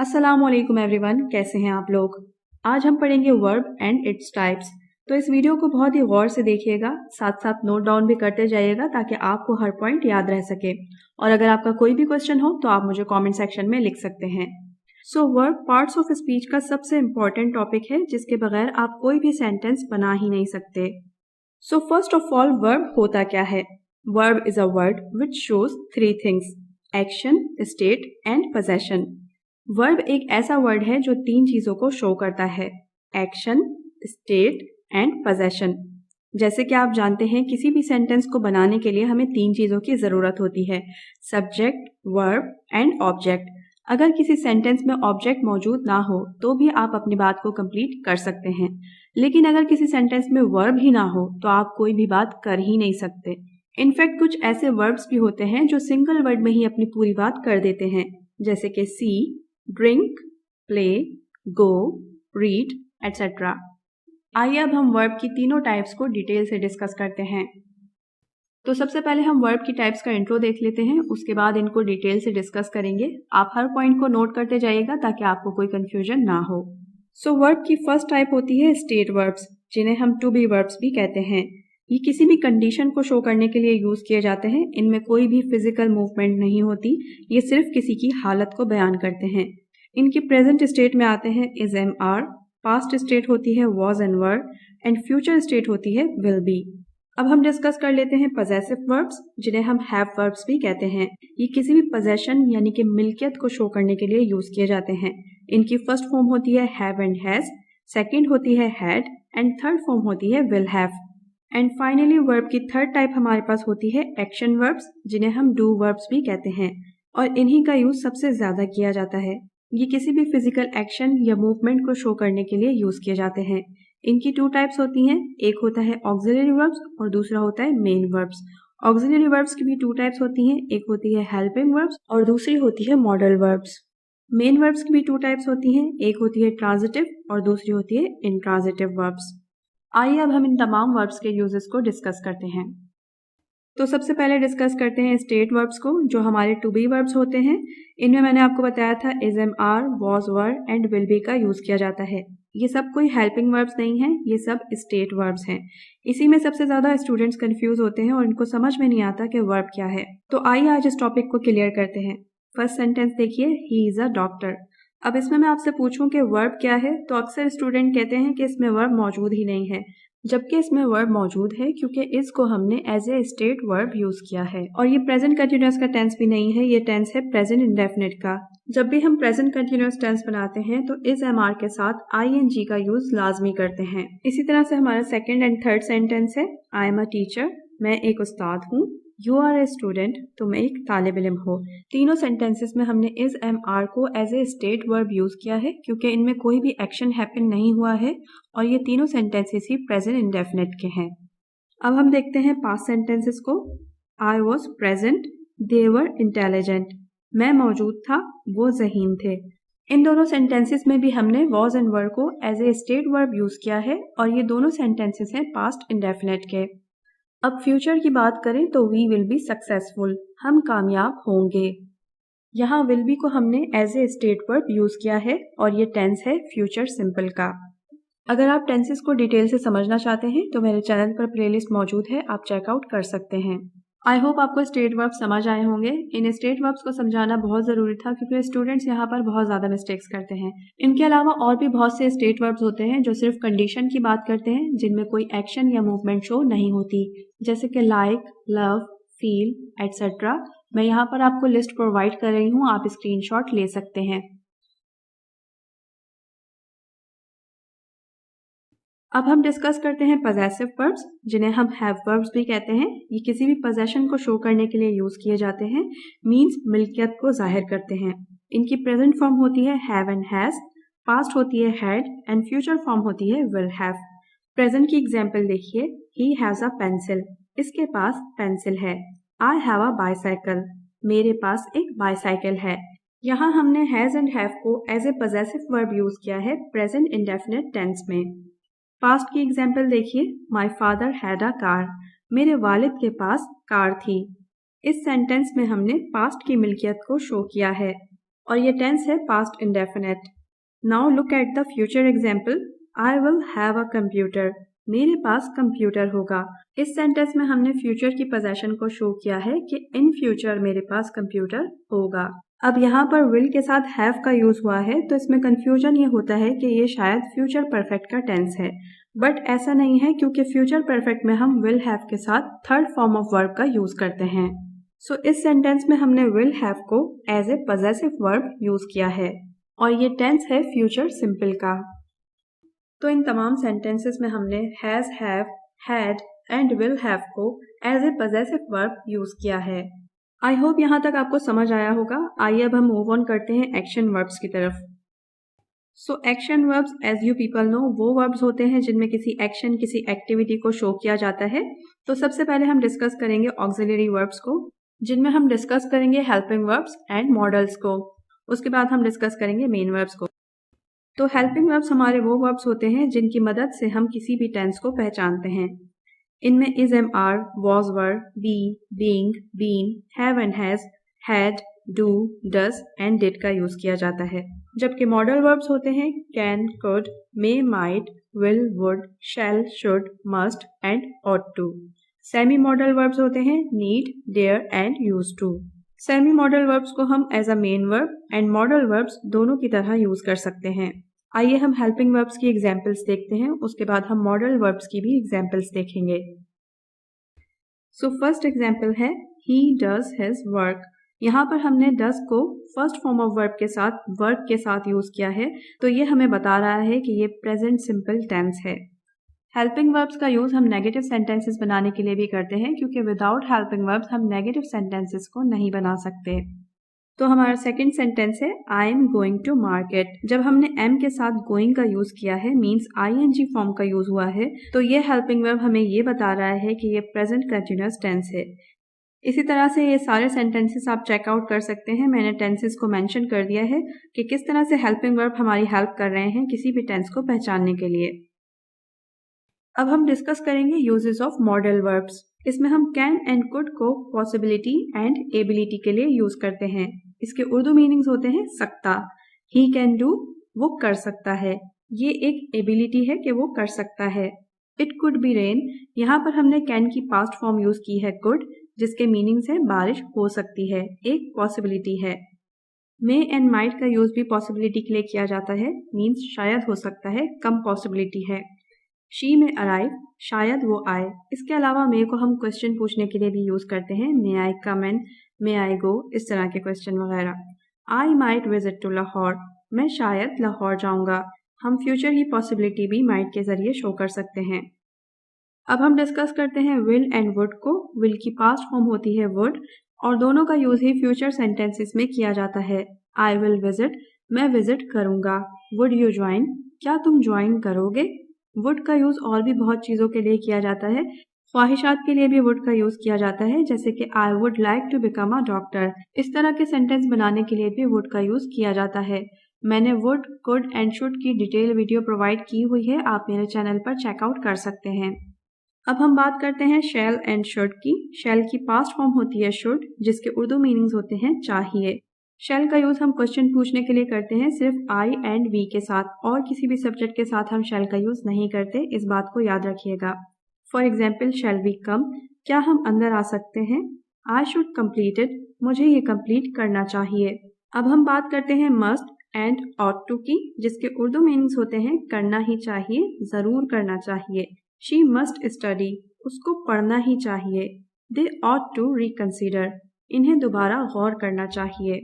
अस्सलामुअलैकुम एवरीवन, कैसे हैं आप लोग। आज हम पढ़ेंगे वर्ब एंड इट्स टाइप्स। तो इस वीडियो को बहुत ही गौर से देखिएगा, साथ साथ नोट डाउन भी करते जाइएगा ताकि आपको हर पॉइंट याद रह सके। और अगर आपका कोई भी क्वेश्चन हो तो आप मुझे कमेंट सेक्शन में लिख सकते हैं। सो वर्ब पार्ट्स ऑफ स्पीच का सबसे इम्पॉर्टेंट टॉपिक है जिसके बगैर आप कोई भी सेंटेंस बना ही नहीं सकते। So first of all, verb होता क्या है। Verb is a word which shows three things: action, state and possession. Verb एक ऐसा वर्ड है जो तीन चीजों को शो करता है: एक्शन, स्टेट एंड पोजेशन। जैसे कि आप जानते हैं, किसी भी सेंटेंस को बनाने के लिए हमें तीन चीजों की जरूरत होती है: सब्जेक्ट, वर्ब एंड ऑब्जेक्ट। अगर किसी सेंटेंस में ऑब्जेक्ट मौजूद ना हो तो भी आप अपनी बात को कंप्लीट कर सकते हैं, लेकिन अगर किसी सेंटेंस में वर्ब ही ना हो तो आप कोई भी बात कर ही नहीं सकते। इनफैक्ट कुछ ऐसे वर्ब्स भी होते हैं जो सिंगल वर्ड में ही अपनी पूरी बात कर देते हैं, जैसे कि सी, ड्रिंक, प्ले, गो, रीड एटसेट्रा। आइए अब हम वर्ब की तीनों टाइप्स को डिटेल से डिस्कस करते हैं। तो सबसे पहले हम वर्ब की टाइप्स का इंट्रो देख लेते हैं, उसके बाद इनको डिटेल से डिस्कस करेंगे। आप हर पॉइंट को नोट करते जाइएगा ताकि आपको कोई कंफ्यूजन ना हो। सो वर्ब की फर्स्ट टाइप होती है स्टेट वर्ब्स, जिन्हें हम टू बी वर्ब्स भी कहते हैं। ये किसी भी कंडीशन को शो करने के लिए यूज किए जाते हैं। इनमें कोई भी फिजिकल मूवमेंट नहीं होती, ये सिर्फ किसी की हालत को बयान करते हैं। इनकी प्रेजेंट स्टेट में आते हैं is, am, are, past state होती है was and were, and future state होती है विल बी। अब हम डिस्कस कर लेते हैं पजेसिव वर्ब्स, जिन्हें हम हैव वर्ब्स भी कहते हैं। ये किसी भी पोजेशन यानी कि मिल्कियत को शो करने के लिए यूज किए जाते हैं। इनकी फर्स्ट फॉर्म होती है हैव एंड हैज, सेकेंड होती है हैड एंड थर्ड फॉर्म होती है will have. And finally verb की थर्ड टाइप हमारे पास होती है एक्शन वर्ब्स, जिन्हें हम डू वर्ब्स भी कहते हैं, और इन्हीं का यूज सबसे ज्यादा किया जाता है। ये किसी भी फिजिकल एक्शन या मूवमेंट को शो करने के लिए यूज किए जाते हैं। इनकी टू टाइप्स होती हैं, एक होता है ऑक्सिलरी वर्ब्स और दूसरा होता है मेन वर्ब्स। ऑक्सिलरी वर्ब्स की भी टू टाइप्स होती हैं, एक होती है हेल्पिंग वर्ब्स और दूसरी होती है मॉडल वर्ब्स। मेन वर्ब्स की भी टू टाइप्स होती हैं, एक होती है ट्रांजिटिव और दूसरी होती है इंट्रांजिटिव वर्ब्स। आइए अब हम इन तमाम वर्ब्स के यूजेस को डिस्कस करते हैं। तो सबसे पहले डिस्कस करते हैं स्टेट वर्ब्स को, जो हमारे टू बी वर्ब्स होते हैं। इनमें मैंने आपको बताया था is, am, are, was, were and will be का यूज किया जाता है। ये सब कोई हेल्पिंग वर्ब्स नहीं है, ये सब स्टेट वर्ब्स हैं। इसी में सबसे ज्यादा स्टूडेंट्स कंफ्यूज होते हैं और इनको समझ में नहीं आता कि वर्ब क्या है। तो आइए आज इस टॉपिक को क्लियर करते हैं। फर्स्ट सेंटेंस देखिए, ही इज अ डॉक्टर। अब इसमें मैं आपसे पूछूं कि वर्ब क्या है, तो अक्सर स्टूडेंट कहते हैं कि इसमें वर्ब मौजूद ही नहीं है, जबकि इसमें वर्ब मौजूद है क्योंकि इसको हमने as a state verb use किया है। और ये प्रेजेंट कंटिन्यूअस का टेंस भी नहीं है, ये टेंस है प्रेजेंट इंडेफिनिट का। जब भी हम प्रेजेंट कंटिन्यूअस टेंस बनाते हैं तो इस एम आर के साथ ING का यूज लाजमी करते हैं। इसी तरह से हमारा सेकेंड एंड थर्ड सेंटेंस है, आई एम अ टीचर, मैं एक उस्ताद हूँ, यू आर ए स्टूडेंट, तुम एक तालिब इल्म हो। तीनों सेंटेंसेस में हमने इस एम आर को as a state verb use किया है क्योंकि इनमें कोई भी एक्शन हैपन नहीं हुआ है और ये तीनों सेंटेंसेस ही प्रेजेंट इंडेफिनिट के हैं। अब हम देखते हैं पास्ट सेंटेंसेस को। I was present, they were intelligent, मैं मौजूद था, वो ज़हीन थे। इन दोनों सेंटेंसेस में भी हमने वॉज एंड वर को as a state verb use किया है और ये दोनों सेंटेंसेस हैं पास्ट इंडेफिनिट के। अब फ्यूचर की बात करें तो वी विल बी सक्सेसफुल, हम कामयाब होंगे। यहाँ विल बी को हमने as a state verb use किया है और ये टेंस है फ्यूचर सिंपल का। अगर आप टेंसेस को डिटेल से समझना चाहते हैं तो मेरे चैनल पर प्लेलिस्ट मौजूद है, आप चेकआउट कर सकते हैं। आई होप आपको स्टेट वर्ब समझ आए होंगे। इन स्टेट वर्ब्स को समझाना बहुत ज़रूरी था क्योंकि स्टूडेंट्स यहाँ पर बहुत ज़्यादा मिस्टेक्स करते हैं। इनके अलावा और भी बहुत से स्टेट वर्ब्स होते हैं जो सिर्फ कंडीशन की बात करते हैं, जिनमें कोई एक्शन या मूवमेंट शो नहीं होती, जैसे कि लाइक, लव, फील एटसेट्रा। मैं यहाँ पर आपको लिस्ट प्रोवाइड कर रही हूँ, आप स्क्रीनशॉट ले सकते हैं। अब हम डिस्कस करते हैं पजेसिव वर्ब्स, जिन्हें हम हैव वर्ब्स भी कहते हैं। ये किसी भी पोजेशन को शो करने के लिए यूज किए जाते हैं, मींस मिल्कियत को जाहिर करते हैं। इनकी प्रेजेंट फॉर्म होती है हैव एंड हैज, पास्ट होती है हैड एंड फ्यूचर फॉर्म होती है विल हैव। प्रेजेंट की एग्जाम्पल देखिए, ही हैज अ पेंसिल, इसके पास पेंसिल है। आई हैव अ बाईसाइकिल, मेरे पास एक बाईसाइकिल है। यहाँ हमने हैज एंड हैव को as a possessive verb use किया है प्रेजेंट इंडेफिनिट टेंस में। पास्ट की एग्जाम्पल देखिए, my father had a car, मेरे वालिद के पास कार थी। इस सेंटेंस में हमने पास्ट की मिल्कियत को शो किया है। और ये टेंस है past indefinite. Now look at the future example. I will have a computer. मेरे पास कंप्यूटर होगा। इस सेंटेंस में हमने फ्यूचर की पोजेशन को शो किया है कि इन फ्यूचर मेरे पास कंप्यूटर होगा। अब यहाँ पर विल के साथ हैव का यूज हुआ है, तो इसमें कंफ्यूजन ये होता है कि ये शायद फ्यूचर परफेक्ट का टेंस है, बट ऐसा नहीं है क्योंकि फ्यूचर परफेक्ट में हम विल हैव के साथ थर्ड फॉर्म ऑफ वर्ब का यूज करते हैं। सो इस सेंटेंस में हमने विल हैव को as a possessive verb use किया है और ये टेंस है फ्यूचर सिंपल का। तो इन तमाम सेंटेंसेस में हमने has, have, had and will have को as a possessive verb use किया है। आई होप यहाँ तक आपको समझ आया होगा। आइए अब हम मूव ऑन करते हैं एक्शन वर्ब्स की तरफ। So action verbs as you people know वो वर्ब्स होते हैं जिनमें किसी एक्शन, किसी एक्टिविटी को शो किया जाता है। तो सबसे पहले हम डिस्कस करेंगे ऑक्सिलरी वर्ब्स को, जिनमें हम डिस्कस करेंगे हेल्पिंग वर्ब्स एंड मॉडल्स को। उसके बाद हम डिस्कस करेंगे मेन वर्ब्स को। तो हेल्पिंग वर्ब्स हमारे वो वर्ब्स होते हैं जिनकी मदद से हम किसी भी टेंस को पहचानते हैं। इनमें is, am, are, was, were, be, being, been, have and has, had, do, does and did का यूज किया जाता है। जबकि मॉडल वर्ब्स होते हैं can, could, may, might, will, would, shall, should, must and ought to. Semi modal verbs होते हैं need, dare and use to. Semi modal verbs को हम as a main verb and modal verbs दोनों की तरह use कर सकते हैं। आइए हम हेल्पिंग वर्ब्स की एग्जाम्पल्स देखते हैं, उसके बाद हम मॉडल वर्ब्स की भी एग्जाम्पल्स देखेंगे। सो फर्स्ट एग्जाम्पल है ही डज हिज वर्क। यहाँ पर हमने डज को फर्स्ट फॉर्म ऑफ वर्ब के साथ वर्क के साथ यूज किया है, तो ये हमें बता रहा है कि ये प्रेजेंट सिंपल टेंस है। हेल्पिंग वर्ब्स का यूज हम नेगेटिव सेंटेंसेस बनाने के लिए भी करते हैं, क्योंकि विदाउट हेल्पिंग वर्ब्स हम नेगेटिव सेंटेंसेस को नहीं बना सकते। तो हमारा सेकंड सेंटेंस है I am going to market. जब हमने एम के साथ गोइंग का यूज किया है, मींस आईएनजी फॉर्म का यूज हुआ है, तो ये हेल्पिंग वर्ब हमें ये बता रहा है कि ये प्रेजेंट कंटिन्यूअस टेंस है। इसी तरह से ये सारे सेंटेंसेस आप चेकआउट कर सकते हैं। मैंने टेंसेस को मेंशन कर दिया है कि किस तरह से हेल्पिंग वर्ब हमारी हेल्प कर रहे हैं किसी भी टेंस को पहचानने के लिए। अब हम डिस्कस करेंगे यूजेस ऑफ मॉडल वर्ब्स। इसमें हम कैन एंड कुड को पॉसिबिलिटी एंड एबिलिटी के लिए यूज करते हैं। इसके उर्दू मीनिंग्स होते हैं सकता। ही कैन डू, वो कर सकता है, ये एक एबिलिटी है कि वो कर सकता है। इट कुड बी रेन, यहाँ पर हमने कैन की पास्ट फॉर्म यूज की है कुड, जिसके मीनिंग्स है बारिश हो सकती है, एक पॉसिबिलिटी है। मे एंड माइट का यूज भी पॉसिबिलिटी के लिए किया जाता है, मीन्स शायद हो सकता है, कम पॉसिबिलिटी है। शी में अराइव, शायद वो आए। इसके अलावा मे को हम क्वेश्चन पूछने के लिए भी यूज करते हैं, मे आई कम इन, मे आई गो, इस तरह के क्वेश्चन वगैरह। I might visit to Lahore, मैं शायद लाहौर जाऊंगा। हम फ्यूचर की पॉसिबिलिटी भी माइट के जरिए शो कर सकते हैं। अब हम डिस्कस करते हैं विल एंड वुड को। विल की पास्ट फॉर्म होती है वुड और दोनों का यूज ही फ्यूचर सेंटेंसेस में किया जाता है। आई विल विजिट, मैं विजिट करूंगा। वुड यू ज्वाइन, क्या तुम ज्वाइन करोगे। वुड का यूज और भी बहुत चीजों के लिए किया जाता है। ख्वाहिशात के लिए भी वुड का यूज किया जाता है, जैसे कि I would like to become a doctor. इस तरह के सेंटेंस बनाने के लिए भी वुड का यूज किया जाता है। मैंने वुड, कुड एंड शुड की डिटेल वीडियो प्रोवाइड की हुई है, आप मेरे चैनल पर चेकआउट कर सकते हैं। अब हम बात करते हैं शैल एंड शुड की। शैल की पास्ट फॉर्म होती है शुड, जिसके उर्दू मीनिंग्स होते हैं चाहिए। शैल का यूज हम क्वेश्चन पूछने के लिए करते हैं सिर्फ आई एंड वी के साथ, और किसी भी सब्जेक्ट के साथ हम शैल का यूज नहीं करते, इस बात को याद रखिएगा। For example, shall we come, क्या हम अंदर आ सकते हैं। आई शुड कम्प्लीट इट, मुझे ये कंप्लीट करना चाहिए। अब हम बात करते हैं मस्ट एंड ऑट टू की, जिसके उर्दू मीनिंग्स होते हैं करना ही चाहिए, जरूर करना चाहिए। शी मस्ट स्टडी, उसको पढ़ना ही चाहिए। दे ऑट टू रिकंसिडर, इन्हें दोबारा गौर करना चाहिए।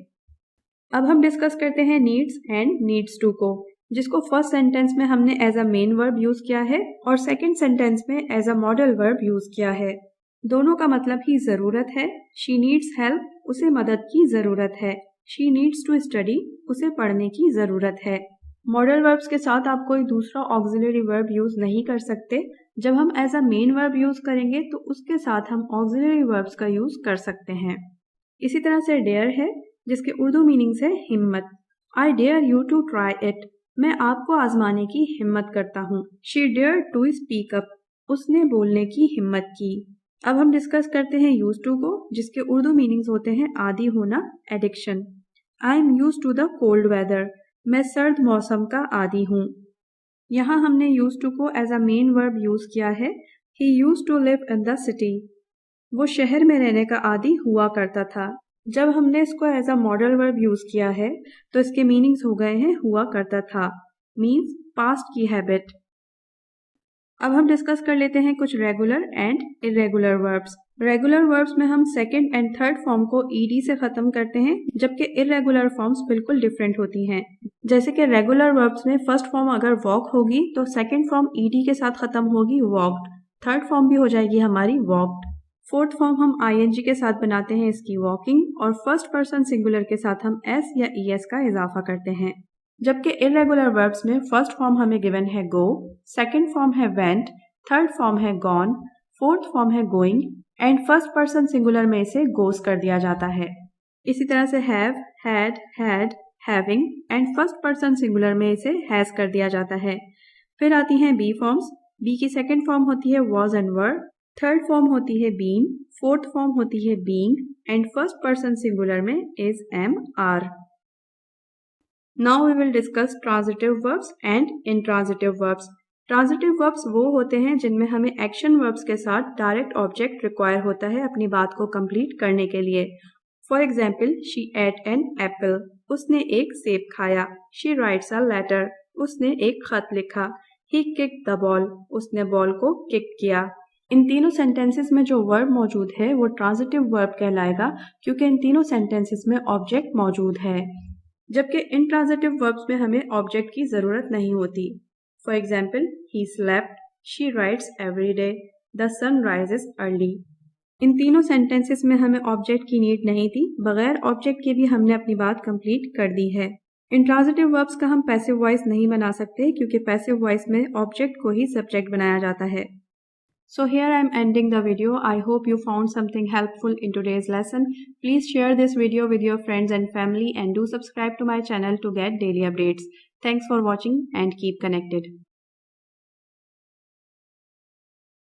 अब हम डिस्कस करते हैं नीड्स एंड नीड्स टू को, जिसको फर्स्ट सेंटेंस में हमने as a main verb use किया है और सेकंड सेंटेंस में as a modal verb use किया है। दोनों का मतलब ही जरूरत है। शी नीड्स हेल्प, उसे मदद की जरूरत है। शी नीड्स टू स्टडी, उसे पढ़ने की जरूरत है। मॉडल वर्ब्स के साथ आप कोई दूसरा ऑक्सिलरी वर्ब यूज नहीं कर सकते। जब हम as a main verb use करेंगे तो उसके साथ हम ऑक्सिलरी वर्ब्स का यूज कर सकते हैं। इसी तरह से डेयर है, जिसके उर्दू मीनिंग्स है हिम्मत। I dare you to try it, मैं आपको आजमाने की हिम्मत करता हूँ। She dare to speak up, उसने बोलने की हिम्मत की। अब हम डिस्कस करते हैं यूज टू को, जिसके उर्दू मीनिंग्स होते हैं आदी होना, addiction. I am used to the cold weather, मैं सर्द मौसम का आदी हूँ। यहाँ हमने यूज टू को as a main verb use किया है। He used to live in the city, वो शहर में रहने का आदी हुआ करता था। जब हमने इसको as a modal verb use किया है तो इसके मीनिंग्स हो गए हैं हुआ करता था, मीन्स पास्ट की हैबिट। अब हम डिस्कस कर लेते हैं कुछ regular and irregular verbs. Regular verbs में हम सेकंड एंड थर्ड फॉर्म को ईडी से खत्म करते हैं, जबकि इरेगुलर फॉर्म्स बिल्कुल डिफरेंट होती हैं। जैसे कि रेगुलर वर्ब्स में फर्स्ट फॉर्म अगर वॉक होगी तो सेकंड फॉर्म ईडी के साथ खत्म होगी वॉक्ड, थर्ड फॉर्म भी हो जाएगी हमारी वॉक्ड, फोर्थ फॉर्म हम आईएनजी के साथ बनाते हैं इसकी वॉकिंग, और फर्स्ट पर्सन सिंगुलर के साथ हम एस या ईएस का इजाफा करते हैं। जबकि इरेगुलर वर्ब्स में फर्स्ट फॉर्म हमें गिवन है गो, सेकंड फॉर्म है वेंट, थर्ड फॉर्म है गॉन, फोर्थ फॉर्म है going and first person singular में इसे गोस कर दिया जाता है। इसी तरह से have, had, having and first person singular में इसे हैज कर दिया जाता है। फिर आती हैं बी फॉर्म्स। बी की सेकंड फॉर्म होती है was and were, third form होती है बीन, फोर्थ फॉर्म होती है being and first person singular में is am are. Now we will discuss transitive verbs and intransitive verbs. Transitive verbs वो होते हैं जिनमें हमें एक्शन वर्ब्स के साथ डायरेक्ट ऑब्जेक्ट रिक्वायर होता है अपनी बात को कंप्लीट करने के लिए। For example, she ate an apple, उसने एक सेब खाया। शी राइट्स अ लेटर, उसने एक खत लिखा। ही किक्ड द बॉल, उसने बॉल को किक किया। इन तीनों सेंटेंसेस में जो वर्ब मौजूद है वो ट्रांजिटिव वर्ब कहलाएगा, क्योंकि इन तीनों सेंटेंसेस में ऑब्जेक्ट मौजूद है। जबकि इंट्रांजिटिव वर्ब्स में हमें ऑब्जेक्ट की जरूरत नहीं होती। For example, he slept, she writes every day, the sun rises early. इन तीनों सेंटेंसेस में हमें ऑब्जेक्ट की नीड नहीं थी, बगैर ऑब्जेक्ट के भी हमने अपनी बात कंप्लीट कर दी है। इंट्रांजिटिव वर्ब्स का हम पैसिव वॉइस नहीं बना सकते, क्योंकि पैसिव वॉइस में ऑब्जेक्ट को ही सब्जेक्ट बनाया जाता है। So here I am ending the video. I hope you found something helpful in today's lesson. Please share this video with your friends and family and do subscribe to my channel to get daily updates. Thanks for watching and keep connected.